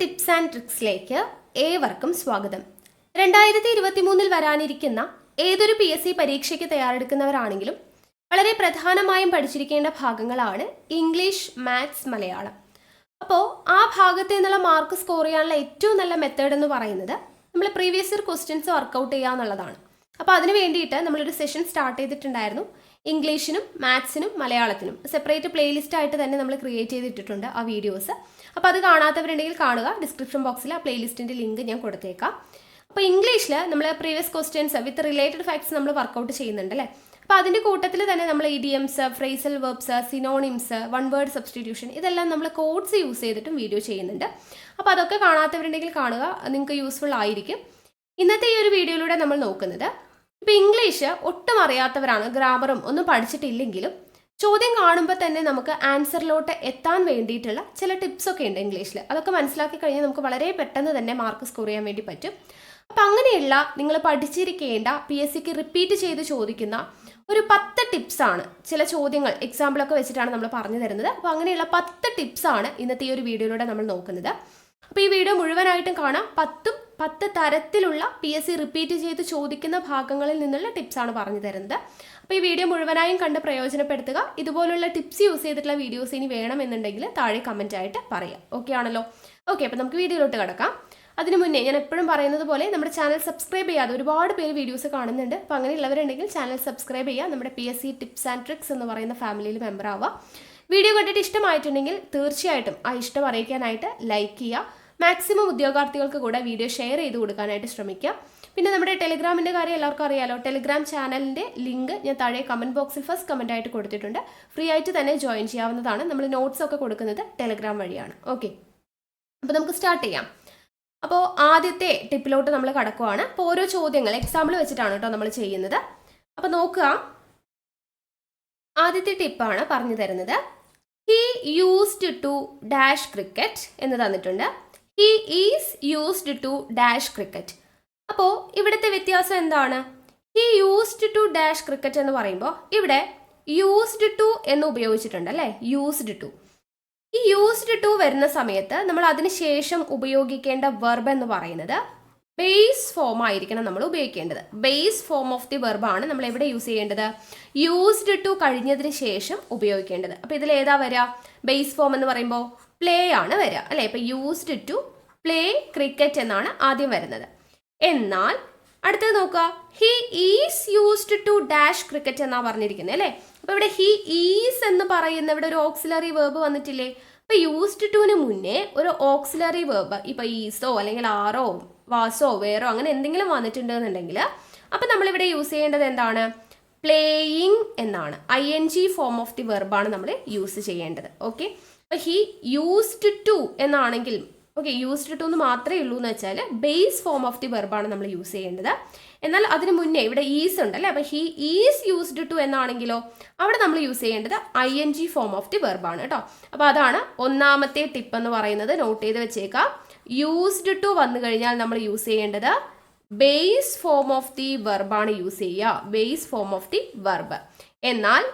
Tips and ട്രിക്സിലേക്ക് ഏവർക്കും സ്വാഗതം. 2023 വരാനിരിക്കുന്ന ഏതൊരു PSC പരീക്ഷയ്ക്ക് തയ്യാറെടുക്കുന്നവരാണെങ്കിലും വളരെ പ്രധാനമായും പഠിച്ചിരിക്കേണ്ട ഭാഗങ്ങളാണ് ഇംഗ്ലീഷ്, മാത്സ്, മലയാളം. അപ്പോൾ ആ ഭാഗത്ത് നിന്നുള്ള മാർക്ക് സ്കോർ ചെയ്യാനുള്ള ഏറ്റവും നല്ല മെത്തേഡ് എന്ന് പറയുന്നത് നമ്മൾ പ്രീവിയസ് ഇയർ ക്വസ്റ്റ്യൻസ് വർക്കൗട്ട് ചെയ്യുക എന്നുള്ളതാണ്. അപ്പോൾ അതിന് വേണ്ടിയിട്ട് നമ്മളൊരു സെഷൻ സ്റ്റാർട്ട് ചെയ്തിട്ടുണ്ടായിരുന്നു. ഇംഗ്ലീഷിനും മാത്സിനും മലയാളത്തിനും സെപ്പറേറ്റ് പ്ലേലിസ്റ്റ് ആയിട്ട് തന്നെ നമ്മൾ ക്രിയേറ്റ് ചെയ്തിട്ടുണ്ട് ആ വീഡിയോസ്. അപ്പോൾ അത് കാണാത്തവരുണ്ടെങ്കിൽ കാണുക. ഡിസ്ക്രിപ്ഷൻ ബോക്സിൽ ആ പ്ലേലിസ്റ്റിൻ്റെ ലിങ്ക് ഞാൻ കൊടുത്തേക്കാം. അപ്പോൾ ഇംഗ്ലീഷിൽ നമ്മൾ previous questions with related facts നമ്മൾ വർക്കൗട്ട് ചെയ്യുന്നുണ്ട് അല്ലേ. അപ്പോൾ അതിൻ്റെ കൂട്ടത്തിൽ തന്നെ നമ്മൾ idioms, phrasal verbs, synonyms, one word substitution ഇതെല്ലാം നമ്മൾ കോഡ്സ് യൂസ് ചെയ്തിട്ടും വീഡിയോ ചെയ്യുന്നുണ്ട്. അപ്പോൾ അതൊക്കെ കാണാത്തവരുണ്ടെങ്കിൽ കാണുക, നിങ്ങൾക്ക് യൂസ്ഫുൾ ആയിരിക്കും. ഇന്നത്തെ ഈ ഒരു വീഡിയോയിലൂടെ നമ്മൾ നോക്കുന്നത് ഇപ്പോൾ ഇംഗ്ലീഷ് ഒട്ടും അറിയാത്തവരാണ്, ഗ്രാമറും ഒന്നും പഠിച്ചിട്ടില്ലെങ്കിലും ചോദ്യം കാണുമ്പോൾ തന്നെ നമുക്ക് ആൻസറിലോട്ട് എത്താൻ വേണ്ടിയിട്ടുള്ള ചില ടിപ്സൊക്കെ ഉണ്ട് ഇംഗ്ലീഷിൽ. അതൊക്കെ മനസ്സിലാക്കി കഴിഞ്ഞാൽ നമുക്ക് വളരെ പെട്ടെന്ന് തന്നെ മാർക്ക് സ്കോർ ചെയ്യാൻ വേണ്ടി പറ്റും. അപ്പം അങ്ങനെയുള്ള നിങ്ങൾ പഠിച്ചിരിക്കേണ്ട PSCക്ക് റിപ്പീറ്റ് ചെയ്ത് ചോദിക്കുന്ന ഒരു 10 ടിപ്സാണ്. ചില ചോദ്യങ്ങൾ എക്സാമ്പിളൊക്കെ വെച്ചിട്ടാണ് നമ്മൾ പറഞ്ഞു തരുന്നത്. അപ്പോൾ അങ്ങനെയുള്ള 10 ടിപ്സാണ് ഇന്നത്തെ ഈ ഒരു വീഡിയോയിലൂടെ നമ്മൾ നോക്കുന്നത്. അപ്പോൾ ഈ വീഡിയോ മുഴുവനായിട്ടും കാണാം. 10 തരത്തിലുള്ള PSC റിപ്പീറ്റ് ചെയ്ത് ചോദിക്കുന്ന ഭാഗങ്ങളിൽ നിന്നുള്ള ടിപ്സാണ് പറഞ്ഞു തരുന്നത്. അപ്പോൾ ഈ വീഡിയോ മുഴുവനായും കണ്ട് പ്രയോജനപ്പെടുത്തുക. ഇതുപോലുള്ള ടിപ്സ് യൂസ് ചെയ്തിട്ടുള്ള വീഡിയോസ് ഇനി വേണമെന്നുണ്ടെങ്കിൽ താഴെ കമൻ്റ് ആയിട്ട് പറയാം. ഓക്കെ ആണല്ലോ? ഓക്കെ, അപ്പോൾ നമുക്ക് വീഡിയോയിലോട്ട് കിടക്കാം. അതിന് മുന്നേ ഞാൻ എപ്പോഴും പറയുന്നത് പോലെ നമ്മുടെ ചാനൽ സബ്സ്ക്രൈബ് ചെയ്യാതെ ഒരുപാട് പേര് വീഡിയോസ് കാണുന്നുണ്ട്. അപ്പോൾ അങ്ങനെയുള്ളവരുണ്ടെങ്കിൽ ചാനൽ സബ്സ്ക്രൈബ് ചെയ്യുക. നമ്മുടെ PSC ടിപ്സ് ആൻഡ് ട്രിക്സ് എന്ന് പറയുന്ന ഫാമിലിയിൽ മെമ്പർ ആവുക. വീഡിയോ കണ്ടിട്ട് ഇഷ്ടമായിട്ടുണ്ടെങ്കിൽ തീർച്ചയായിട്ടും ആ ഇഷ്ടം അറിയിക്കാനായിട്ട് ലൈക്ക് ചെയ്യുക. മാക്സിമം ഉദ്യോഗാർത്ഥികൾക്ക് കൂടെ വീഡിയോ ഷെയർ ചെയ്ത് കൊടുക്കാനായിട്ട് ശ്രമിക്കുക. പിന്നെ നമ്മുടെ ടെലിഗ്രാമിൻ്റെ കാര്യം എല്ലാവർക്കും അറിയാലോ. ടെലിഗ്രാം ചാനലിൻ്റെ ലിങ്ക് ഞാൻ താഴെ കമൻറ്റ് ബോക്സിൽ ഫസ്റ്റ് കമൻ്റ് ആയിട്ട് കൊടുത്തിട്ടുണ്ട്. ഫ്രീ ആയിട്ട് തന്നെ ജോയിൻ ചെയ്യാവുന്നതാണ്. നമ്മൾ നോട്ട്സ് ഒക്കെ കൊടുക്കുന്നത് ടെലിഗ്രാം വഴിയാണ്. ഓക്കെ, അപ്പോൾ നമുക്ക് സ്റ്റാർട്ട് ചെയ്യാം. അപ്പോൾ ആദ്യത്തെ ടിപ്പിലോട്ട് നമ്മൾ കടക്കുവാണ്. അപ്പോൾ ഓരോ ചോദ്യങ്ങൾ എക്സാമ്പിൾ വെച്ചിട്ടാണ് കേട്ടോ നമ്മൾ ചെയ്യുന്നത്. അപ്പോൾ നോക്കുക, ആദ്യത്തെ ടിപ്പാണ് പറഞ്ഞു തരുന്നത്. He used to dash cricket എന്ന് തന്നിട്ടുണ്ട്. He is used to dash cricket. അപ്പോൾ ഇവിടുത്തെ വ്യത്യാസം എന്താണ്? He used to dash cricket എന്ന് പറയുമ്പോൾ ഇവിടെ യൂസ്ഡ് ടു എന്ന് ഉപയോഗിച്ചിട്ടുണ്ട് അല്ലേ. യൂസ്ഡ് ടു, ഈ യൂസ്ഡ് ടു വരുന്ന സമയത്ത് നമ്മൾ അതിന് ശേഷം ഉപയോഗിക്കേണ്ട വെർബ് എന്ന് പറയുന്നത് ബേസ് ഫോം ആയിരിക്കണം നമ്മൾ ഉപയോഗിക്കേണ്ടത്. ബേസ് ഫോം ഓഫ് ദി വെർബാണ് നമ്മൾ എവിടെ യൂസ് ചെയ്യേണ്ടത്? യൂസ്ഡ് ടു കഴിഞ്ഞതിന് ശേഷം ഉപയോഗിക്കേണ്ടത്. അപ്പോൾ ഇതിൽ ഏതാ വരിക? ബേസ് ഫോം എന്ന് പറയുമ്പോൾ പ്ലേ ആണ് വരിക അല്ലേ. ഇപ്പോൾ യൂസ്ഡ് ടു പ്ലേ ക്രിക്കറ്റ് എന്നാണ് ആദ്യം വരുന്നത്. എന്നാൽ അടുത്തത് നോക്കുക, he is used to dash cricket എന്നാണ് പറഞ്ഞിരിക്കുന്നത് അല്ലേ. അപ്പോൾ ഇവിടെ ഹി ഈസ് എന്ന് പറയുന്ന ഇവിടെ ഒരു ഓക്സിലറി വേർബ് വന്നിട്ടില്ലേ. അപ്പോൾ യൂസ്ഡ് ടുവിന് മുന്നേ ഒരു ഓക്സിലറി വേർബ്, ഇപ്പോൾ ഈസോ അല്ലെങ്കിൽ ആറോ വാസോ വേറോ അങ്ങനെ എന്തെങ്കിലും വന്നിട്ടുണ്ടെന്നുണ്ടെങ്കിൽ അപ്പം നമ്മളിവിടെ യൂസ് ചെയ്യേണ്ടത് എന്താണ്? പ്ലേയിങ് എന്നാണ്. ING ഫോം ഓഫ് ദി വെർബാണ് നമ്മൾ യൂസ് ചെയ്യേണ്ടത്. ഓക്കെ, അപ്പോൾ ഹി യൂസ്ഡ് ടു എന്നാണെങ്കിൽ ഓക്കെ, യൂസ്ഡ് ടു എന്ന് മാത്രമേ ഉള്ളൂ എന്ന് വെച്ചാൽ ബേസ് ഫോം ഓഫ് ദി വെർബാണ് നമ്മൾ യൂസ് ചെയ്യേണ്ടത്. എന്നാൽ അതിന് മുന്നേ ഇവിടെ ഈസ് ഉണ്ടല്ലേ. അപ്പോൾ ഹി ഈസ് യൂസ്ഡ് ടു എന്നാണെങ്കിലോ അവിടെ നമ്മൾ യൂസ് ചെയ്യേണ്ടത് ING ഫോം ഓഫ് ദി വെർബാണ് കേട്ടോ. അപ്പോൾ അതാണ് ഒന്നാമത്തെ ടിപ്പ് എന്ന് പറയുന്നത്. നോട്ട് ചെയ്ത് വെച്ചേക്കാം. യൂസ്ഡ് ടു വന്നു കഴിഞ്ഞാൽ നമ്മൾ യൂസ് ചെയ്യേണ്ടത് ബേസ് ഫോം ഓഫ് ദി വെർബാണ് യൂസ് ചെയ്യുക. Base form of the verb. എന്നാൽ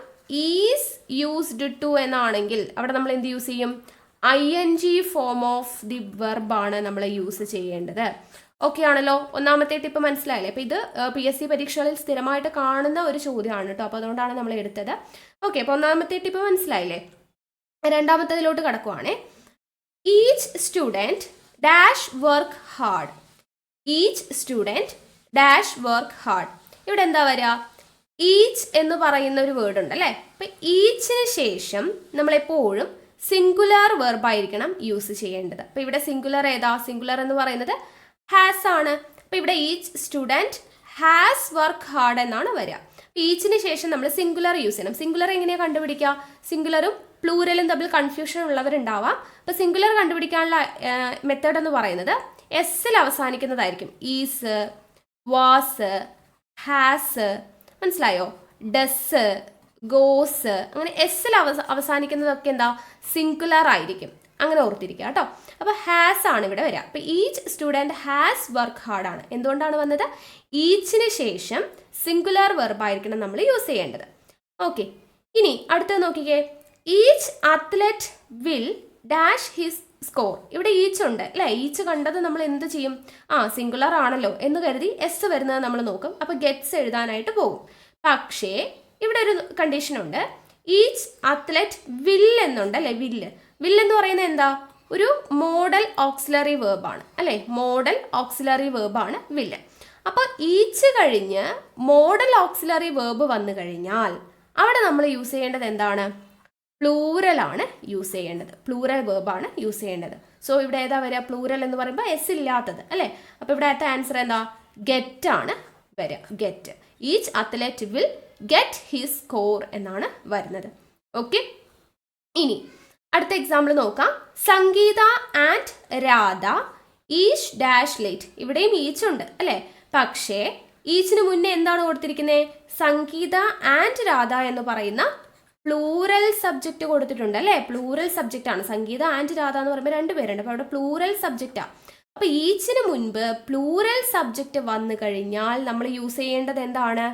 ഈസ് യൂസ്ഡ് ടു എന്നാണെങ്കിൽ അവിടെ നമ്മൾ എന്ത് യൂസ് ചെയ്യും? ING ഫോം ഓഫ് ദി വെർബാണ് നമ്മൾ യൂസ് ചെയ്യേണ്ടത്. ഓക്കെ ആണല്ലോ? ഒന്നാമത്തെ ടിപ്പ് മനസ്സിലായില്ലേ? അപ്പോൾ ഇത് PSC പരീക്ഷകളിൽ സ്ഥിരമായിട്ട് കാണുന്ന ഒരു ചോദ്യമാണ് കേട്ടോ. അപ്പോൾ അതുകൊണ്ടാണ് നമ്മൾ എടുത്തത്. ഓക്കെ, അപ്പോൾ ഒന്നാമത്തെ ടിപ്പ് മനസ്സിലായില്ലേ? രണ്ടാമത്തേതിലോട്ട് കടക്കുവാണേ. Each student dash work hard. Each student dash work hard. ഇവിടെ എന്താ വരിക? ഈച്ച് എന്ന് പറയുന്ന ഒരു വേർഡ് ഉണ്ട് അല്ലേ. അപ്പം ഈച്ചിന് ശേഷം നമ്മളെപ്പോഴും സിംഗുലർ വെർബായിരിക്കണം യൂസ് ചെയ്യേണ്ടത്. അപ്പോൾ ഇവിടെ സിംഗുലർ ഏതാ? സിംഗുലർ എന്ന് പറയുന്നത് ഹാസ് ആണ്. അപ്പോൾ ഇവിടെ each student has work hard എന്നാണ് വരിക. ഈച്ചിന് ശേഷം നമ്മൾ സിംഗുലർ യൂസ് ചെയ്യണം. സിംഗുലർ എങ്ങനെയാണ് കണ്ടുപിടിക്കുക? സിംഗുലറും പ്ലൂരലും തമ്മിൽ കൺഫ്യൂഷൻ ഉള്ളവരുണ്ടാവാം. അപ്പോൾ സിംഗുലർ കണ്ടുപിടിക്കാനുള്ള മെത്തേഡ് എന്ന് പറയുന്നത് എസ്സിൽ അവസാനിക്കുന്നതായിരിക്കും. ഈസ്, വാസ്, ഹാസ്, മനസ്സിലായോ? ഡസ്, ഗോസ്, അങ്ങനെ എസ്സിൽ അവസാനിക്കുന്നതൊക്കെ എന്താ? സിംഗുലർ ആയിരിക്കും. അങ്ങനെ ഓർത്തിരിക്കുക കേട്ടോ. അപ്പോൾ ഹാസ് ആണ് ഇവിടെ വരിക. അപ്പോൾ each student has work hard ആണ്. എന്തുകൊണ്ടാണ് വന്നത്? ഈച്ചിന് ശേഷം സിംഗുലർ വെർബായിരിക്കണം നമ്മൾ യൂസ് ചെയ്യേണ്ടത്. ഓക്കെ, ഇനി അടുത്തത് നോക്കിക്കേ. Each athlete will dash his score. ഇവിടെ ഈച്ച് ഉണ്ട് അല്ലേ? ഈച്ച് കണ്ടത് നമ്മൾ എന്ത് ചെയ്യും? സിംഗുലർ ആണല്ലോ എന്ന് കരുതി എസ് വരുന്നത് നമ്മൾ നോക്കും. അപ്പോൾ ഗെറ്റ്സ് എഴുതാനായിട്ട് പോകും. പക്ഷേ ഇവിടെ ഒരു കണ്ടീഷൻ ഉണ്ട്. ഈച്ച് അത്ലറ്റ് വിൽ എന്നുണ്ട് അല്ലേ? വിൽ എന്ന് പറയുന്നത് എന്താ? ഒരു മോഡൽ ഓക്സിലറി വേർബാണ് അല്ലേ? മോഡൽ ഓക്സിലറി വേർബാണ് വില്ല്. അപ്പോൾ ഈച്ച് കഴിഞ്ഞ് മോഡൽ ഓക്സിലറി വേർബ് വന്നു കഴിഞ്ഞാൽ അവിടെ നമ്മൾ യൂസ് ചെയ്യേണ്ടത് എന്താണ്? പ്ലൂറൽ ആണ് യൂസ് ചെയ്യേണ്ടത്. പ്ലൂറൽ വേർബാണ് യൂസ് ചെയ്യേണ്ടത്. സോ ഇവിടെ ഏതാ വരിക? പ്ലൂറൽ എന്ന് പറയുമ്പോൾ എസ് ഇല്ലാത്തത് അല്ലേ? അപ്പോൾ ഇവിടെ ആൻസർ എന്താ? ഗെറ്റ് ആണ് വരിക. Get. Each athlete will get his score എന്നാണ് വരുന്നത്. ഓക്കെ, ഇനി അടുത്ത എക്സാമ്പിൾ നോക്കാം. Sangeetha and Radha each dash late. ഇവിടെയും ഈച്ച് ഉണ്ട് അല്ലേ? പക്ഷേ ഈച്ചിന് മുന്നേ എന്താണ് കൊടുത്തിരിക്കുന്നത്? സംഗീത ആൻഡ് രാധ എന്ന് പറയുന്ന പ്ലൂറൽ സബ്ജക്റ്റ് കൊടുത്തിട്ടുണ്ട് അല്ലേ? പ്ലൂറൽ സബ്ജക്റ്റ് ആണ്. സംഗീത ആൻഡ് രാധ എന്ന് പറയുമ്പോൾ രണ്ടുപേരുണ്ട്. അപ്പോൾ അവിടെ പ്ലൂറൽ സബ്ജക്റ്റാണ്. അപ്പോൾ ഈച്ചിന് മുൻപ് പ്ലൂറൽ സബ്ജക്റ്റ് വന്നു കഴിഞ്ഞാൽ നമ്മൾ യൂസ് ചെയ്യേണ്ടത് എന്താണ്?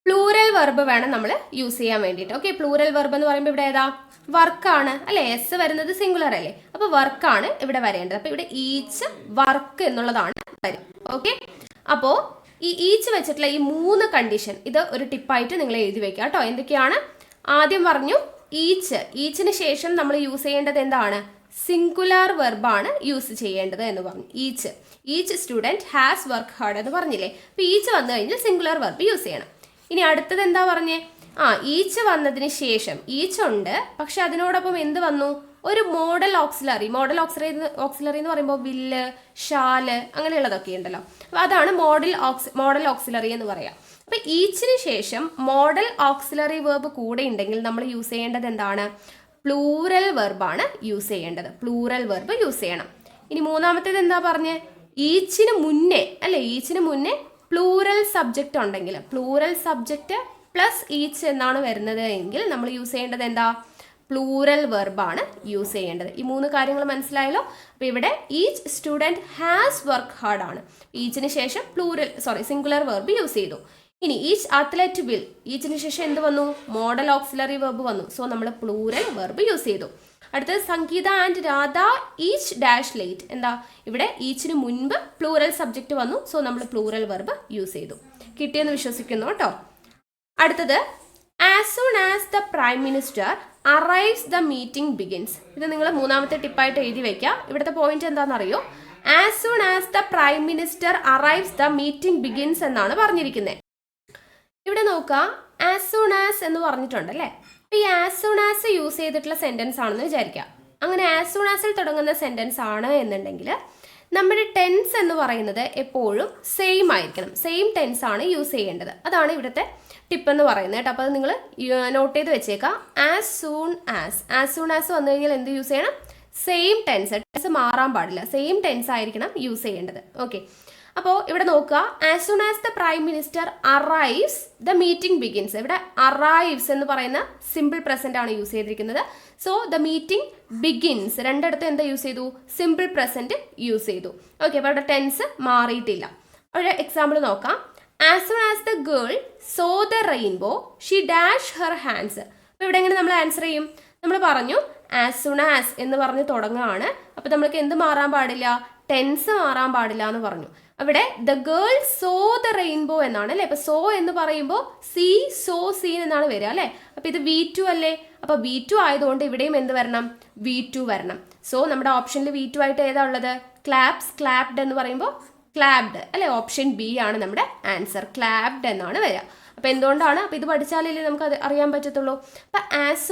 പ്ലൂറൽ വെർബ് വേണം നമ്മൾ യൂസ് ചെയ്യാൻ വേണ്ടിയിട്ട്. ഓക്കെ, പ്ലൂറൽ വെർബ് എന്ന് പറയുമ്പോൾ ഇവിടെ ഏതാ? വർക്കാണ് അല്ലേ? എസ് വരുന്നത് സിംഗുലർ അല്ലേ? അപ്പോൾ വർക്കാണ് ഇവിടെ വരേണ്ടത്. അപ്പോൾ ഇവിടെ ഈച്ച് വർക്ക് എന്നുള്ളതാണ് വരും. ഓക്കെ, അപ്പോൾ ഈ ഈച്ച് വെച്ചിട്ടുള്ള ഈ 3 കണ്ടീഷൻ ഇത് ഒരു ടിപ്പായിട്ട് നിങ്ങൾ എഴുതി വെക്കുക കേട്ടോ. എന്തൊക്കെയാണ്? ആദ്യം പറഞ്ഞു ഈച്ചിന് ശേഷം നമ്മൾ യൂസ് ചെയ്യേണ്ടത് എന്താണ്? സിംഗുലർ വെർബാണ് യൂസ് ചെയ്യേണ്ടത് എന്ന് പറഞ്ഞു. Each student has work hard എന്ന് പറഞ്ഞില്ലേ? അപ്പോൾ ഈച്ച് വന്നു കഴിഞ്ഞാൽ സിംഗുലർ വെർബ് യൂസ് ചെയ്യണം. ഇനി അടുത്തത് എന്താ പറഞ്ഞേ? ഈച്ച് വന്നതിന് ശേഷം ഈച്ച് ഉണ്ട്, പക്ഷെ അതിനോടൊപ്പം എന്ത് വന്നു? ഒരു മോഡൽ ഓക്സിലറി. മോഡൽ ഓക്സിലറി എന്ന് പറയുമ്പോൾ വില്ല്, ഷാല് അങ്ങനെയുള്ളതൊക്കെ ഉണ്ടല്ലോ. അപ്പോൾ അതാണ് മോഡൽ ഓക്സിലറി എന്ന് പറയാം. അപ്പോൾ ഈച്ചിന് ശേഷം മോഡൽ ഓക്സിലറി വേർബ് കൂടെ ഉണ്ടെങ്കിൽ നമ്മൾ യൂസ് ചെയ്യേണ്ടത് എന്താണ്? പ്ലൂറൽ വെർബാണ് യൂസ് ചെയ്യേണ്ടത്. പ്ലൂറൽ വെർബ് യൂസ് ചെയ്യണം. ഇനി മൂന്നാമത്തേത് എന്താ പറഞ്ഞേ? ഈച്ചിന് മുന്നേ അല്ലേ? ഈച്ചിന് മുന്നേ പ്ലൂറൽ സബ്ജക്റ്റ് ഉണ്ടെങ്കിൽ, പ്ലൂറൽ സബ്ജക്റ്റ് പ്ലസ് ഈച്ച് എന്നാണ് വരുന്നത് എങ്കിൽ നമ്മൾ യൂസ് ചെയ്യേണ്ടത് എന്താ? പ്ലൂറൽ വെർബാണ് യൂസ് ചെയ്യേണ്ടത്. ഈ 3 കാര്യങ്ങൾ മനസ്സിലായല്ലോ. അപ്പോൾ ഇവിടെ each student has work hard ആണ്. ഈച്ചിന് ശേഷം സിംഗുലർ വെർബ് യൂസ് ചെയ്തു. ഇനി ഈച്ച് അത്ലറ്റ് വിൽ, ഈച്ചിന് ശേഷം എന്ത് വന്നു? മോഡൽ ഓക്സിലറി വെർബ് വന്നു. സോ നമ്മൾ പ്ലൂറൽ വെർബ് യൂസ് ചെയ്തു. അടുത്തത് Sangeetha and Radha each dash late. എന്താ? ഇവിടെ ഈച്ചിന് മുൻപ് പ്ലൂറൽ സബ്ജക്റ്റ് വന്നു. സോ നമ്മൾ പ്ലൂറൽ വെർബ് യൂസ് ചെയ്തു. കിട്ടിയെന്ന് വിശ്വസിക്കുന്നു കേട്ടോ. അടുത്തത് as soon as the prime minister arrives the meeting begins. ഇത് നിങ്ങൾ മൂന്നാമത്തെ ടിപ്പായിട്ട് എഴുതി വയ്ക്കുക. ഇവിടുത്തെ പോയിന്റ് എന്താണെന്നറിയോ? As soon as the prime minister arrives the meeting begins എന്നാണ് പറഞ്ഞിരിക്കുന്നത്. ഇവിടെ നോക്കുക, ആസ് സൂൺ ആസ് എന്ന് പറഞ്ഞിട്ടുണ്ട് അല്ലേ? അപ്പോൾ ഈ ആസ് സൂൺ ആസ് യൂസ് ചെയ്തിട്ടുള്ള സെന്റൻസ് ആണെന്ന് വിചാരിക്കാം. അങ്ങനെ ആസ് സൂൺ ആസിൽ തുടങ്ങുന്ന സെന്റൻസ് ആണ് എന്നുണ്ടെങ്കിൽ നമ്മുടെ ടെൻസ് എന്ന് പറയുന്നത് എപ്പോഴും സെയിം ആയിരിക്കണം. സെയിം ടെൻസ് ആണ് യൂസ് ചെയ്യേണ്ടത്. അതാണ് ഇവിടുത്തെ ടിപ്പ് എന്ന് പറയുന്നത് കേട്ടോ. അപ്പോൾ അത് നിങ്ങൾ നോട്ട് ചെയ്ത് വെച്ചേക്കാം. ആസ് സൂൺ ആസ് വന്നു കഴിഞ്ഞാൽ എന്ത് യൂസ് ചെയ്യണം? സെയിം ടെൻസ് മാറാൻ പാടില്ല. സെയിം ടെൻസ് ആയിരിക്കണം യൂസ് ചെയ്യേണ്ടത്. ഓക്കെ, അപ്പോൾ ഇവിടെ നോക്കുക, as soon as the prime minister arrives the meeting begins. ഇവിടെ അറൈവ്സ് എന്ന് പറയുന്ന സിമ്പിൾ പ്രസന്റ് ആണ് യൂസ് ചെയ്തിരിക്കുന്നത്. സോ ദ മീറ്റിംഗ് ബിഗിൻസ് രണ്ടിടത്തും എന്താ യൂസ് ചെയ്തു? സിമ്പിൾ പ്രസന്റ് യൂസ് ചെയ്തു. ഓക്കെ, അപ്പോൾ ഇവിടെ ടെൻസ് മാറിയിട്ടില്ല. ഒരു എക്സാമ്പിൾ നോക്കാം. As soon as the girl so the rainbow she dash her hands. അപ്പോൾ ഇവിടെ എങ്ങനെ നമ്മൾ ആൻസർ ചെയ്യും? നമ്മൾ പറഞ്ഞു ആസ് സൂൺ ആസ് എന്ന് പറഞ്ഞ് തുടങ്ങുകയാണ്. അപ്പോൾ നമ്മൾക്ക് എന്ത് മാറാൻ പാടില്ല? ടെൻസ് മാറാൻ പാടില്ല എന്ന് പറഞ്ഞു. അവിടെ the girl so the rainbow എന്നാണ് അല്ലേ? അപ്പോൾ സോ എന്ന് പറയുമ്പോൾ സീൻ എന്നാണ് വരിക അല്ലേ? അപ്പോൾ ഇത് V2 അല്ലേ? അപ്പോൾ V2 ആയതുകൊണ്ട് ഇവിടെയും എന്ത് വരണം? V2 വരണം. സോ നമ്മുടെ ഓപ്ഷനിൽ V2 ആയിട്ട് ഏതാ ഉള്ളത്? ക്ലാപ്ഡ് എന്ന് പറയുമ്പോൾ ക്ലാപ്ഡ് അല്ലേ? ഓപ്ഷൻ ബി ആണ് നമ്മുടെ ആൻസർ. ക്ലാപ്ഡ് എന്നാണ് വരിക. അപ്പോൾ എന്തുകൊണ്ടാണ്? അപ്പോൾ ഇത് പഠിച്ചാലല്ലേ നമുക്ക് അത് അറിയാൻ പറ്റത്തുള്ളൂ. അപ്പോൾ ആസ്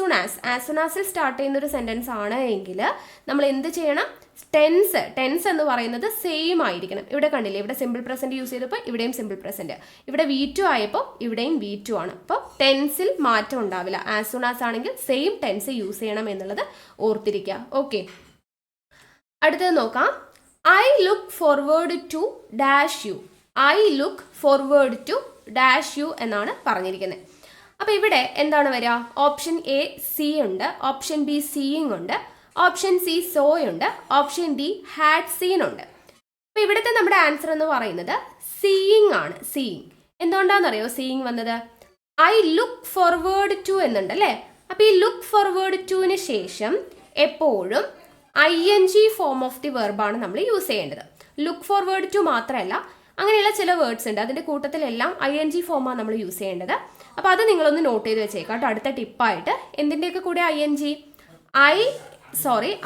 സൂൺ ആസിൽ സ്റ്റാർട്ട് ചെയ്യുന്ന ഒരു സെൻറ്റൻസ് ആണ് എങ്കിൽ നമ്മൾ എന്ത് ചെയ്യണം? ടെൻസ് എന്ന് പറയുന്നത് സെയിം ആയിരിക്കണം. ഇവിടെ കണ്ടില്ലേ? ഇവിടെ സിമ്പിൾ പ്രസന്റ് യൂസ് ചെയ്തപ്പോൾ ഇവിടെയും സിമ്പിൾ പ്രസന്റ്. ഇവിടെ V2 ആയപ്പോൾ ഇവിടെയും V2 ആണ്. അപ്പോൾ ടെൻസിൽ മാറ്റം ഉണ്ടാവില്ല. ആസ് സൂൺ ആസ് ആണെങ്കിൽ സെയിം ടെൻസ് യൂസ് ചെയ്യണം എന്നുള്ളത് ഓർത്തിരിക്കുക. ഓക്കെ, അടുത്തത് നോക്കാം. I look forward to dash you. I look forward to dash you എന്നാണ് പറഞ്ഞിരിക്കുന്നത്. അപ്പോൾ ഇവിടെ എന്താണ് വരിക? ഓപ്ഷൻ എ സി ഉണ്ട്, ഓപ്ഷൻ ബി സീയിങ് ഉണ്ട്, ഓപ്ഷൻ സി സോയുണ്ട്, ഓപ്ഷൻ ഡി ഹാഡ് സീൻ ഉണ്ട്. അപ്പോൾ ഇവിടുത്തെ നമ്മുടെ ആൻസർ എന്ന് പറയുന്നത് സീയിങ് ആണ്. സീയിങ് എന്തുകൊണ്ടാണെന്നറിയോ സീയിങ് വന്നത്? ഐ ലുക്ക് ഫോർവേഡ് ടു എന്നുണ്ട് അല്ലേ? അപ്പോൾ ഈ ലുക്ക് ഫോർവേഡ് ടുവിന് ശേഷം എപ്പോഴും ING ഫോം ഓഫ് ദി വെർബാണ് നമ്മൾ യൂസ് ചെയ്യേണ്ടത്. ലുക്ക് ഫോർവേഡ് ടു മാത്രമല്ല, അങ്ങനെയുള്ള ചില വേർഡ്സ് ഉണ്ട്, അതിൻ്റെ കൂട്ടത്തിലെല്ലാം ING ഫോമാണ് നമ്മൾ യൂസ് ചെയ്യേണ്ടത്. അപ്പോൾ അത് നിങ്ങളൊന്ന് നോട്ട് ചെയ്ത് വെച്ചേക്കാം കേട്ടോ. അടുത്ത ടിപ്പായിട്ട് എന്തിൻ്റെയൊക്കെ കൂടെ ING,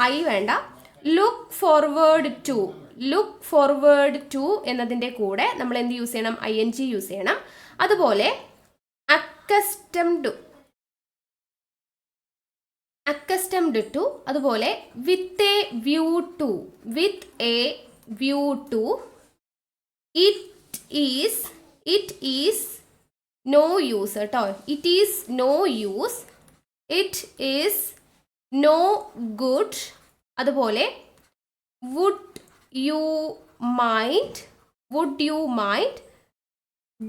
ഐ വേണ്ട, ലുക്ക് ഫോർവേഡ് ടു എന്നതിൻ്റെ കൂടെ നമ്മൾ എന്ത് യൂസ് ചെയ്യണം? ING യൂസ് ചെയ്യണം. അതുപോലെ അക്കസ്റ്റംഡ് ടു, അതുപോലെ with a view to, it is no use കേട്ടോ. It is no use, it is no good, അതുപോലെ would you mind, do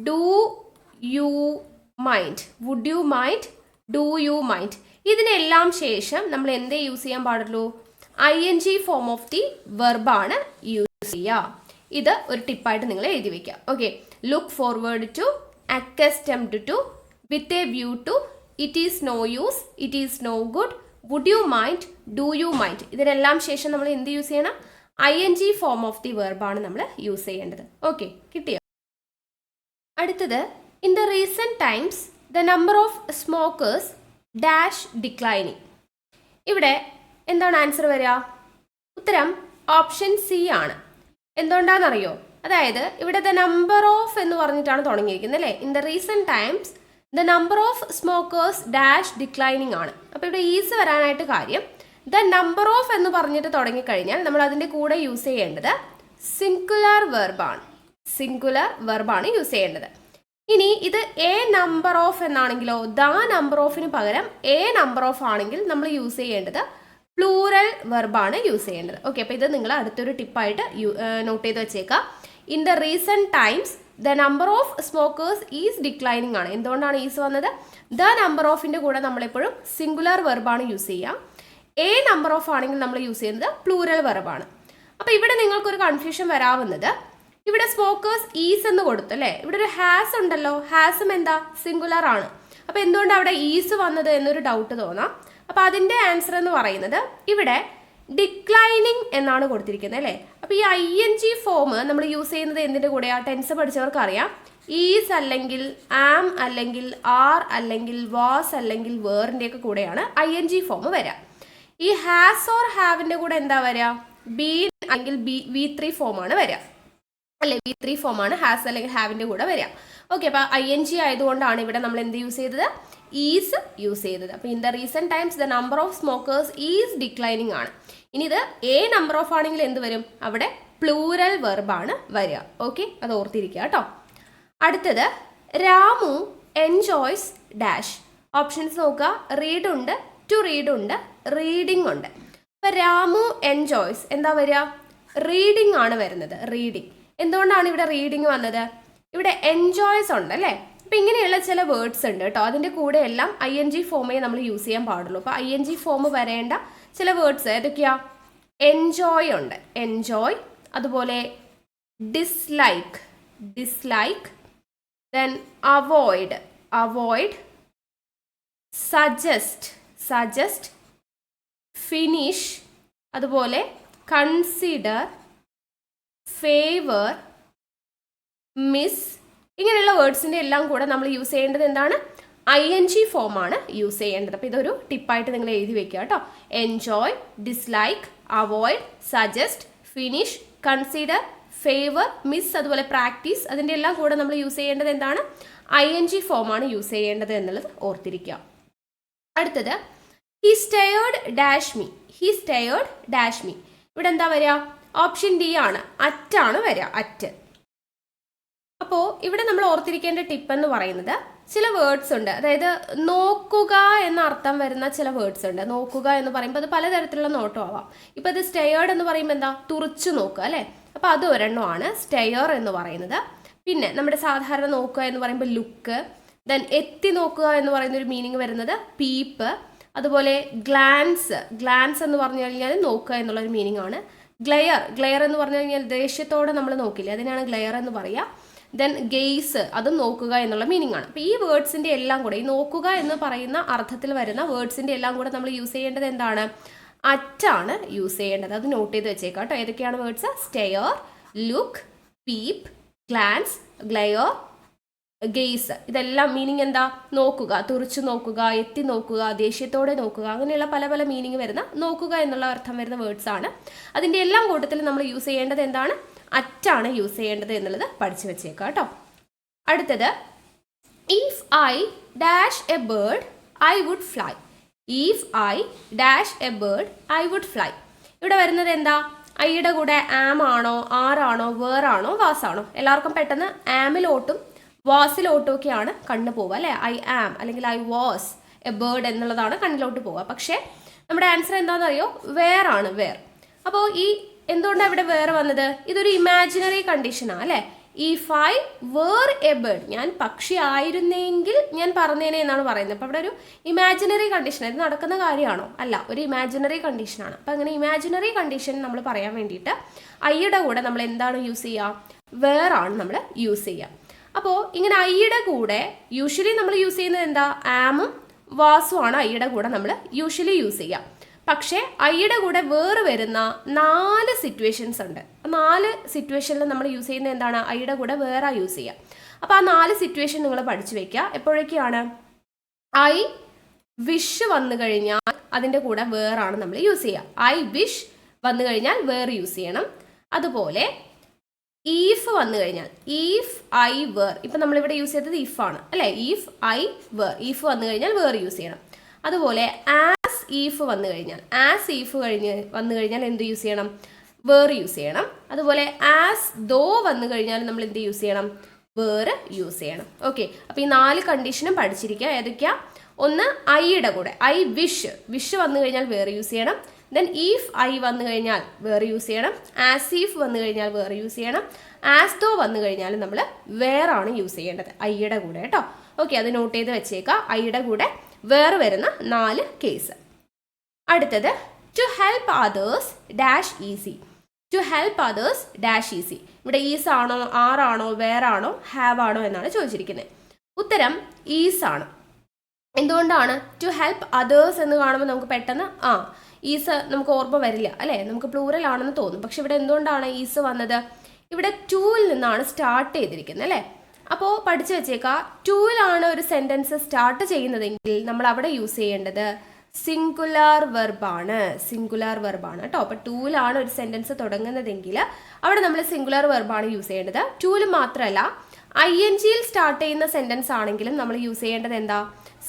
you mind, ഇതിനെല്ലാം ശേഷം നമ്മൾ എന്തേ യൂസ് ചെയ്യാൻ പാടുള്ളൂ? ING ഫോം ഓഫ് ദി വെർബാണ് യൂസ് ചെയ്യുക. ഇത് ഒരു ടിപ്പായിട്ട് നിങ്ങൾ എഴുതി വെക്കുക. Okay, look forward to, accustomed to, with a view to, it is no use, it is no good, would you mind, do you mind, ഇതിനെല്ലാം ശേഷം നമ്മൾ എന്ത് യൂസ് ചെയ്യണം? ING ഫോം ഓഫ് ദി വെർബാണ് നമ്മൾ യൂസ് ചെയ്യേണ്ടത്. ഓക്കെ, കിട്ടിയോ? അടുത്തത്, in the recent times the number of smokers dash declining. ഇവിടെ എന്താണ് ആൻസർ വരിക? ഉത്തരം ഓപ്ഷൻ സി ആണ്. എന്തുകൊണ്ടാണെന്നറിയോ? അതായത് ഇവിടെ ദ നമ്പർ ഓഫ് എന്ന് പറഞ്ഞിട്ടാണ് തുടങ്ങിയിരിക്കുന്നത് അല്ലേ? In the recent times the number of smokers dash declining ആണ്. അപ്പോൾ ഇവിടെ ഈസ് വരാനായിട്ട് കാര്യം, ദ നമ്പർ ഓഫ് എന്ന് പറഞ്ഞിട്ട് തുടങ്ങിക്കഴിഞ്ഞാൽ നമ്മൾ അതിൻ്റെ കൂടെ യൂസ് ചെയ്യേണ്ടത് സിംഗുലർ വെർബാണ് യൂസ് ചെയ്യേണ്ടത്. ഇനി ഇത് എ നമ്പർ ഓഫ് എന്നാണെങ്കിലോ, ദ നമ്പർ ഓഫിന് പകരം എ നമ്പർ ഓഫ് ആണെങ്കിൽ നമ്മൾ യൂസ് ചെയ്യേണ്ടത് പ്ലൂറൽ വെർബാണ് യൂസ് ചെയ്യേണ്ടത്. ഓക്കെ, അപ്പോൾ ഇത് നിങ്ങൾ അടുത്തൊരു ടിപ്പായിട്ട് നോട്ട് ചെയ്ത് വെച്ചേക്കാം. In the recent times the number of smokers is declining ആണ്. എന്തുകൊണ്ടാണ് ഈസ് വന്നത്? ദ നമ്പർ ഓഫിൻ്റെ കൂടെ നമ്മളെപ്പോഴും സിംഗുലർ വെർബാണ് യൂസ് ചെയ്യുക. എ നമ്പർ ഓഫ് ആണെങ്കിൽ നമ്മൾ യൂസ് ചെയ്യുന്നത് പ്ലൂറൽ വെർബാണ്. അപ്പോൾ ഇവിടെ നിങ്ങൾക്കൊരു കൺഫ്യൂഷൻ വരാവുന്നത്, ഇവിടെ സ്മോക്കേഴ്സ് ഈസ് എന്ന് കൊടുത്തു അല്ലേ? ഇവിടെ ഒരു ഹാസ് ഉണ്ടല്ലോ, ഹാസും എന്താ? സിംഗുലർ ആണ്. അപ്പോൾ എന്തുകൊണ്ട് അവിടെ ഈസ് വന്നത് എന്നൊരു ഡൗട്ട് തോന്നാം. അപ്പോൾ അതിൻ്റെ ആൻസർ എന്ന് പറയുന്നത് ഇവിടെ ഡിക്ലൈനിങ് എന്നാണ് കൊടുത്തിരിക്കുന്നത് അല്ലേ? അപ്പോൾ ഈ ING ഫോം നമ്മൾ യൂസ് ചെയ്യുന്നത് എന്തിൻ്റെ കൂടെയാണ്? ടെൻസ് പഠിച്ചവർക്ക് അറിയാം, ഈസ് അല്ലെങ്കിൽ ആം അല്ലെങ്കിൽ ആർ അല്ലെങ്കിൽ വാസ് അല്ലെങ്കിൽ വേറിൻ്റെയൊക്കെ കൂടെയാണ് ING ഫോം വരിക. ഈ ഹാസ് ഓർ ഹാവിൻ്റെ കൂടെ എന്താ വരിക? ബീൻ അല്ലെങ്കിൽ V3 ഫോമാണ് വരിക അല്ലെ? V3 ഫോമാണ് ഹാസ് അല്ലെങ്കിൽ ഹാവിൻ്റെ കൂടെ വരിക. ഓക്കെ, അപ്പോൾ ING ആയതുകൊണ്ടാണ് ഇവിടെ നമ്മൾ എന്ത് യൂസ് ചെയ്തത്? ഈസ് യൂസ് ചെയ്തത്. അപ്പോൾ in the recent times the number of smokers is declining ആണ്. ഇനി ഇത് എ നമ്പർ ഓഫ് ആണെങ്കിൽ എന്ത് വരും? അവിടെ പ്ലൂറൽ വെർബാണ് വരിക. ഓക്കെ, അത് ഓർത്തിരിക്കുക കേട്ടോ. അടുത്തത്, രാമു എൻജോയ്സ് ഡാഷ്. ഓപ്ഷൻസ് നോക്കുക, റീഡ് ഉണ്ട്, ടു റീഡ് ഉണ്ട്, റീഡിംഗ് ഉണ്ട്. അപ്പോൾ രാമു എൻജോയ്സ് എന്താ വരിക? റീഡിംഗ് ആണ് വരുന്നത്. റീഡിംഗ്. എന്തുകൊണ്ടാണ് ഇവിടെ റീഡിംഗ് വന്നത്? ഇവിടെ എൻജോയ്സ് ഉണ്ട് അല്ലേ? അപ്പം ഇങ്ങനെയുള്ള ചില വേർഡ്സ് ഉണ്ട് കേട്ടോ, അതിൻ്റെ കൂടെ എല്ലാം ING ഫോമേ നമ്മൾ യൂസ് ചെയ്യാൻ പാടുള്ളൂ. അപ്പോൾ ING ഫോം വരേണ്ട ചില വേർഡ്സ് ഏതൊക്കെയാ? എൻജോയ് ഉണ്ട്, എൻജോയ്, അതുപോലെ dislike, then avoid, suggest, finish, അതുപോലെ കൺസിഡർ, ഫേവർ, മിസ്, ഇങ്ങനെയുള്ള വേർഡ്സിൻ്റെ എല്ലാം കൂടെ നമ്മൾ യൂസ് ചെയ്യേണ്ടത് എന്താണ്? ING ഫോമാണ് യൂസ് ചെയ്യേണ്ടത്. അപ്പോൾ ഇതൊരു ടിപ്പായിട്ട് നിങ്ങൾ എഴുതി വെക്കുക കേട്ടോ. Enjoy, dislike, avoid, suggest, finish, consider, favour, miss, അതുപോലെ പ്രാക്ടീസ്, അതിൻ്റെ എല്ലാം കൂടെ നമ്മൾ യൂസ് ചെയ്യേണ്ടത് എന്താണ്? ING ഫോമാണ് യൂസ് ചെയ്യേണ്ടത് എന്നുള്ളത് ഓർത്തിരിക്കുക. അടുത്തത്, ഹി സ്റ്റെയേർഡ് ഡാഷ് മീ. ഇവിടെ എന്താ വരിക? ഓപ്ഷൻ ഡി ആണ്, അറ്റാണ് വരിക, അറ്റ്. അപ്പോൾ ഇവിടെ നമ്മൾ ഓർത്തിരിക്കേണ്ട ടിപ്പ് എന്ന് പറയുന്നത്, ചില വേർഡ്സ് ഉണ്ട്, അതായത് നോക്കുക എന്ന അർത്ഥം വരുന്ന ചില വേർഡ്സ് ഉണ്ട്. നോക്കുക എന്ന് പറയുമ്പോൾ അത് പലതരത്തിലുള്ള നോട്ടം ആവാം. ഇപ്പോൾ അത് സ്റ്റെയേർഡ് എന്ന് പറയുമ്പോൾ എന്താ? തുറച്ചു നോക്കുക അല്ലേ? അപ്പോൾ അത് ഒരെണ്ണമാണ് സ്റ്റെയർ എന്ന് പറയുന്നത്. പിന്നെ നമ്മുടെ സാധാരണ നോക്കുക എന്ന് പറയുമ്പോൾ ലുക്ക്, ദെൻ എത്തി നോക്കുക എന്ന് പറയുന്ന ഒരു മീനിങ് വരുന്നത് പീപ്പ്, അതുപോലെ ഗ്ലാൻസ് എന്ന് പറഞ്ഞു കഴിഞ്ഞാൽ നോക്കുക എന്നുള്ളൊരു മീനിങ് ആണ്. ഗ്ലെയർ എന്ന് പറഞ്ഞു കഴിഞ്ഞാൽ ദേഷ്യത്തോടെ നമ്മൾ നോക്കില്ലേ, അതിനാണ് ഗ്ലെയർ എന്ന് പറയുക. ദെൻ ഗെയ്സ്, അതും നോക്കുക എന്നുള്ള മീനിങ് ആണ്. അപ്പോൾ ഈ വേർഡ്സിൻ്റെ എല്ലാം കൂടെ, ഈ നോക്കുക എന്ന് പറയുന്ന അർത്ഥത്തിൽ വരുന്ന വേർഡ്സിൻ്റെ എല്ലാം കൂടെ നമ്മൾ യൂസ് ചെയ്യേണ്ടത് എന്താണ്? അറ്റാണ് യൂസ് ചെയ്യേണ്ടത്. അത് നോട്ട് ചെയ്ത് വെച്ചേക്കാം കേട്ടോ. ഏതൊക്കെയാണ് words? Stare, look, peep, glance, glare, gaze. ഇതെല്ലാം മീനിങ് എന്താ? നോക്കുക, തുറച്ചു നോക്കുക, എത്തി നോക്കുക, ദേഷ്യത്തോടെ നോക്കുക, അങ്ങനെയുള്ള പല പല മീനിങ് വരുന്ന നോക്കുക എന്നുള്ള അർത്ഥം വരുന്ന വേർഡ്സ് ആണ്. അതിൻ്റെ എല്ലാം കൂട്ടത്തിൽ നമ്മൾ യൂസ് ചെയ്യേണ്ടത് എന്താണ്? അറ്റാണ് യൂസ് ചെയ്യേണ്ടത് എന്നുള്ളത് പഠിച്ചു വെച്ചേക്കാം കേട്ടോ. അടുത്തത്, if I dash a bird I would fly. If I dash a bird I would fly. ഇവിടെ വരുന്നത് എന്താ? ഐയുടെ കൂടെ ആം ആണോ, ആറാണോ, വേറാണോ, വാസാണോ? എല്ലാവർക്കും പെട്ടെന്ന് ആമിലോട്ടും വാസിലോട്ടും ഒക്കെയാണ് കണ്ണ് പോവുക അല്ലേ? ഐ ആം അല്ലെങ്കിൽ ഐ വാസ് എ ബേർഡ് എന്നുള്ളതാണ് കണ്ണിലോട്ട് പോവുക. പക്ഷേ നമ്മുടെ ആൻസർ എന്താണെന്നറിയോ? വേറാണ്, വേർ. അപ്പോൾ ഈ എന്തുകൊണ്ടാണ് ഇവിടെ വേറെ വന്നത്? ഇതൊരു ഇമാജിനറി കണ്ടീഷനാണ് അല്ലേ? If I were a bird, ഞാൻ പക്ഷി ആയിരുന്നെങ്കിൽ ഞാൻ പറഞ്ഞേനെ എന്നാണ് പറയുന്നത്. അപ്പോൾ അവിടെ ഒരു ഇമാജിനറി കണ്ടീഷൻ, ഇത് നടക്കുന്ന കാര്യമാണോ? അല്ല, ഒരു ഇമാജിനറി കണ്ടീഷനാണ്. അപ്പം അങ്ങനെ ഇമാജിനറി കണ്ടീഷൻ നമ്മൾ പറയാൻ വേണ്ടിയിട്ട് ഐയുടെ കൂടെ നമ്മൾ എന്താണ് യൂസ് ചെയ്യുക? വേറാണ് നമ്മൾ യൂസ് ചെയ്യുക. അപ്പോൾ ഇങ്ങനെ ഐയുടെ കൂടെ യൂഷ്വലി നമ്മൾ യൂസ് ചെയ്യുന്നത് എന്താ? ആമും വാസും ആണ് ഐയുടെ കൂടെ നമ്മൾ യൂഷ്വലി യൂസ് ചെയ്യുക. പക്ഷേ ഐയുടെ കൂടെ വേറെ വരുന്ന 4 സിറ്റുവേഷൻസ് ഉണ്ട്. 4 സിറ്റുവേഷനിൽ നമ്മൾ യൂസ് ചെയ്യുന്നത് എന്താണ്? ഐയുടെ കൂടെ വേറെ യൂസ് ചെയ്യുക. അപ്പോൾ ആ 4 സിറ്റുവേഷൻ നിങ്ങൾ പഠിച്ചു വെക്കുക. എപ്പോഴൊക്കെയാണ്? ഐ വിഷ് വന്നു കഴിഞ്ഞാൽ അതിൻ്റെ കൂടെ വേറാണ് നമ്മൾ യൂസ് ചെയ്യുക. ഐ വിഷ് വന്നു കഴിഞ്ഞാൽ വേറെ യൂസ് ചെയ്യണം. അതുപോലെ ഈഫ് വന്നു കഴിഞ്ഞാൽ, ഈഫ് ഐ വേർ, ഇപ്പം നമ്മളിവിടെ യൂസ് ചെയ്തത് ഇഫ് ആണ് അല്ലേ? ഈഫ് ഐ വേർ, ഈഫ് വന്നു കഴിഞ്ഞാൽ വേറെ യൂസ് ചെയ്യണം. അതുപോലെ ആസ് ഈഫ് വന്നു കഴിഞ്ഞാൽ, ആസ് ഈഫ് വന്നു കഴിഞ്ഞാൽ എന്ത് യൂസ് ചെയ്യണം? വേറെ യൂസ് ചെയ്യണം. അതുപോലെ ആസ് ദോ വന്നു കഴിഞ്ഞാൽ നമ്മൾ എന്ത് യൂസ് ചെയ്യണം? വേറെ യൂസ് ചെയ്യണം. ഓക്കെ, അപ്പോൾ ഈ 4 കണ്ടീഷനും പഠിച്ചിരിക്കുക. ഏതൊക്കെയാ? ഒന്ന്, ഐയുടെ കൂടെ ഐ വിഷ്, വിഷ് വന്നു കഴിഞ്ഞാൽ വേറെ യൂസ് ചെയ്യണം. ദെൻ ഈഫ് ഐ വന്നു കഴിഞ്ഞാൽ വേറെ യൂസ് ചെയ്യണം. ആസ് ഈഫ് വന്നു കഴിഞ്ഞാൽ വേറെ യൂസ് ചെയ്യണം. ആസ് ദോ വന്നു കഴിഞ്ഞാൽ നമ്മൾ വേറാണ് യൂസ് ചെയ്യേണ്ടത് ഐയുടെ കൂടെ കേട്ടോ. ഓക്കെ, അത് നോട്ട് ചെയ്ത് വെച്ചേക്കാം. ഐയുടെ കൂടെ വേറെ വരുന്ന 4 കേസ്. അടുത്തത്, to help others dash easy. To help others dash easy. ഇവിടെ ഈസ് ആണോ, ആറാണോ, വേറാണോ, ഹാവ് ആണോ എന്നാണ് ചോദിച്ചിരിക്കുന്നത്. ഉത്തരം ഈസ് ആണ്. എന്തുകൊണ്ടാണ്? ടു ഹെൽപ്പ് അതേഴ്സ് എന്ന് കാണുമ്പോൾ നമുക്ക് പെട്ടെന്ന് ഈസ് നമുക്ക് ഓർമ്മ വരില്ല അല്ലേ? നമുക്ക് പ്ലൂറൽ ആണെന്ന് തോന്നും. പക്ഷെ ഇവിടെ എന്തുകൊണ്ടാണ് ഈസ് വന്നത്? ഇവിടെ ടൂവിൽ നിന്നാണ് സ്റ്റാർട്ട് ചെയ്തിരിക്കുന്നത് അല്ലേ? അപ്പോൾ പഠിച്ചു വെച്ചേക്കാം, ടൂവിലാണ് ഒരു സെൻറ്റൻസ് സ്റ്റാർട്ട് ചെയ്യുന്നതെങ്കിൽ നമ്മൾ അവിടെ യൂസ് ചെയ്യേണ്ടത് സിംഗുലാർ വെർബാണ്. സിംഗുലാർ വെർബാണ് കേട്ടോ. അപ്പോൾ ടൂവിലാണ് ഒരു സെൻറ്റൻസ് തുടങ്ങുന്നതെങ്കിൽ അവിടെ നമ്മൾ സിംഗുലാർ വെർബാണ് യൂസ് ചെയ്യേണ്ടത്. ടൂവിൽ മാത്രമല്ല, INGയിൽ സ്റ്റാർട്ട് ചെയ്യുന്ന സെൻറ്റൻസ് ആണെങ്കിലും നമ്മൾ യൂസ് ചെയ്യേണ്ടത് എന്താ?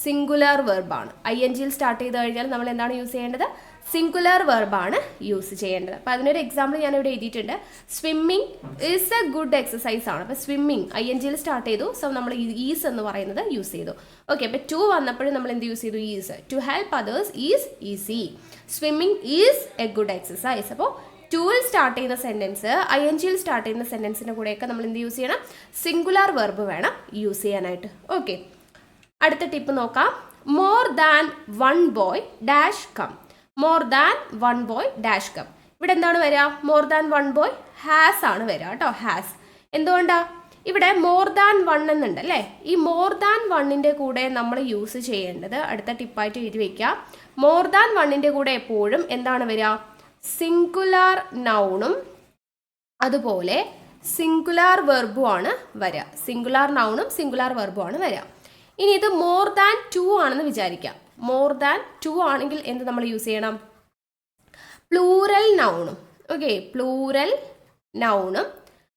സിംഗുലാർ വെർബാണ്. INGയിൽ സ്റ്റാർട്ട് ചെയ്ത് കഴിഞ്ഞാൽ നമ്മൾ എന്താണ് യൂസ് ചെയ്യേണ്ടത്? സിംഗുലാർ വെർബാണ് യൂസ് ചെയ്യേണ്ടത്. അപ്പോൾ അതിനൊരു എക്സാമ്പിൾ ഞാൻ ഇവിടെ എഴുതിയിട്ടുണ്ട്. Swimming is a good exercise ആണ്. അപ്പോൾ സ്വിമ്മിങ് INGയിൽ സ്റ്റാർട്ട് ചെയ്തു, സോ നമ്മൾ ഈസ് എന്ന് പറയുന്നത് യൂസ് ചെയ്തു. ഓക്കെ, അപ്പോൾ ടു വന്നപ്പോഴും നമ്മൾ എന്ത് യൂസ് ചെയ്തു? Is. To help others is easy. Swimming is a good exercise. അപ്പോൾ ടൂവിൽ സ്റ്റാർട്ട് ചെയ്യുന്ന സെൻറ്റൻസ്, INGയിൽ സ്റ്റാർട്ട് ചെയ്യുന്ന സെൻറ്റൻസിൻ്റെ കൂടെയൊക്കെ നമ്മൾ എന്ത് യൂസ് ചെയ്യണം? സിംഗുലാർ വെർബ് വേണം യൂസ് ചെയ്യാനായിട്ട്. ഓക്കെ, അടുത്ത ടിപ്പ് നോക്കാം. More than 1 boy dash come. More than 1 boy dash come. ഇവിടെ എന്താണ് വരിക? മോർ ദാൻ 1 ബോയ് ഹാസ് ആണ് വരിക കേട്ടോ. ഹാസ്. എന്തുകൊണ്ടാ? ഇവിടെ മോർ ദാൻ 1 എന്നുണ്ട് അല്ലേ? ഈ മോർ ദാൻ 1ൻ്റെ കൂടെ നമ്മൾ യൂസ് ചെയ്യേണ്ടത്, അടുത്ത ടിപ്പായിട്ട് എഴുതി വയ്ക്കുക, മോർ ദാൻ 1ൻ്റെ കൂടെ എപ്പോഴും എന്താണ് വരിക? സിംഗുലാർ നൗണും അതുപോലെ സിംഗുലാർ വെർബും ആണ് വരിക. സിംഗുലാർ നൗണും സിംഗുലാർ വെർബും ആണ് വരിക. ഇനി ഇത് മോർ ദാൻ 2 ആണെന്ന് വിചാരിക്കാം. മോർ ദാൻ 2 ആണെങ്കിൽ എന്ത് നമ്മൾ യൂസ് ചെയ്യണം? പ്ലൂറൽ നൗണും. ഓക്കെ, പ്ലൂറൽ നൗണും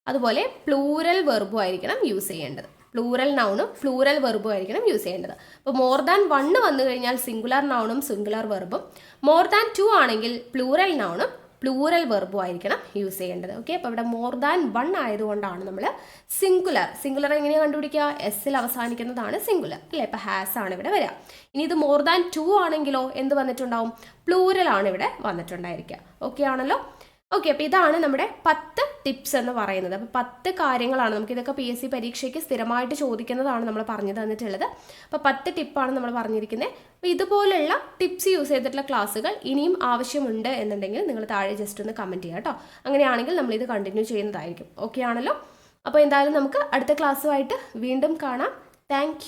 അതുപോലെ പ്ലൂറൽ വെർബും ആയിരിക്കണം യൂസ് ചെയ്യേണ്ടത്. പ്ലൂറൽ നൗണും പ്ലൂറൽ വെർബും ആയിരിക്കണം യൂസ് ചെയ്യേണ്ടത്. അപ്പോൾ മോർ ദാൻ 1 വന്നു കഴിഞ്ഞാൽ സിംഗുലാർ നൗണും സിംഗുലാർ വെർബും, മോർ ദാൻ 2 ആണെങ്കിൽ പ്ലൂറൽ നൗണും പ്ലൂറൽ വെർബും ആയിരിക്കണം യൂസ് ചെയ്യേണ്ടത്. ഓക്കെ, അപ്പോൾ ഇവിടെ മോർ ദാൻ 1 ആയതുകൊണ്ടാണ് നമ്മൾ സിംഗുലർ എങ്ങനെയാണ് കണ്ടുപിടിക്കുക? എസ്സിൽ അവസാനിക്കുന്നതാണ് സിംഗുലർ അല്ലേ? ഇപ്പോൾ ഹാസ് ആണ് ഇവിടെ വരിക. ഇനി ഇത് മോർ ദാൻ 2 ആണെങ്കിലോ എന്ത് വന്നിട്ടുണ്ടാവും? പ്ലൂറൽ ആണ് ഇവിടെ വന്നിട്ടുണ്ടായിരിക്കുക. ഓക്കെ ആണല്ലോ? ഓക്കെ, അപ്പോൾ ഇതാണ് നമ്മുടെ 10 ടിപ്സ് എന്ന് പറയുന്നത്. അപ്പോൾ 10 കാര്യങ്ങളാണ് നമുക്കിതൊക്കെ PSC പരീക്ഷയ്ക്ക് സ്ഥിരമായിട്ട് ചോദിക്കുന്നതാണ് നമ്മൾ പറഞ്ഞു തന്നിട്ടുള്ളത്. അപ്പോൾ 10 ടിപ്പാണ് നമ്മൾ പറഞ്ഞിരിക്കുന്നത്. അപ്പോൾ ഇതുപോലുള്ള ടിപ്സ് യൂസ് ചെയ്തിട്ടുള്ള ക്ലാസ്സുകൾ ഇനിയും ആവശ്യമുണ്ട് എന്നുണ്ടെങ്കിൽ നിങ്ങൾ താഴെ ജസ്റ്റ് ഒന്ന് കമൻറ്റ് ചെയ്യുക കേട്ടോ. അങ്ങനെയാണെങ്കിൽ നമ്മളിത് കണ്ടിന്യൂ ചെയ്യുന്നതായിരിക്കും. ഓക്കെ ആണല്ലോ? അപ്പോൾ എന്തായാലും നമുക്ക് അടുത്ത ക്ലാസ്സുമായിട്ട് വീണ്ടും കാണാം. താങ്ക്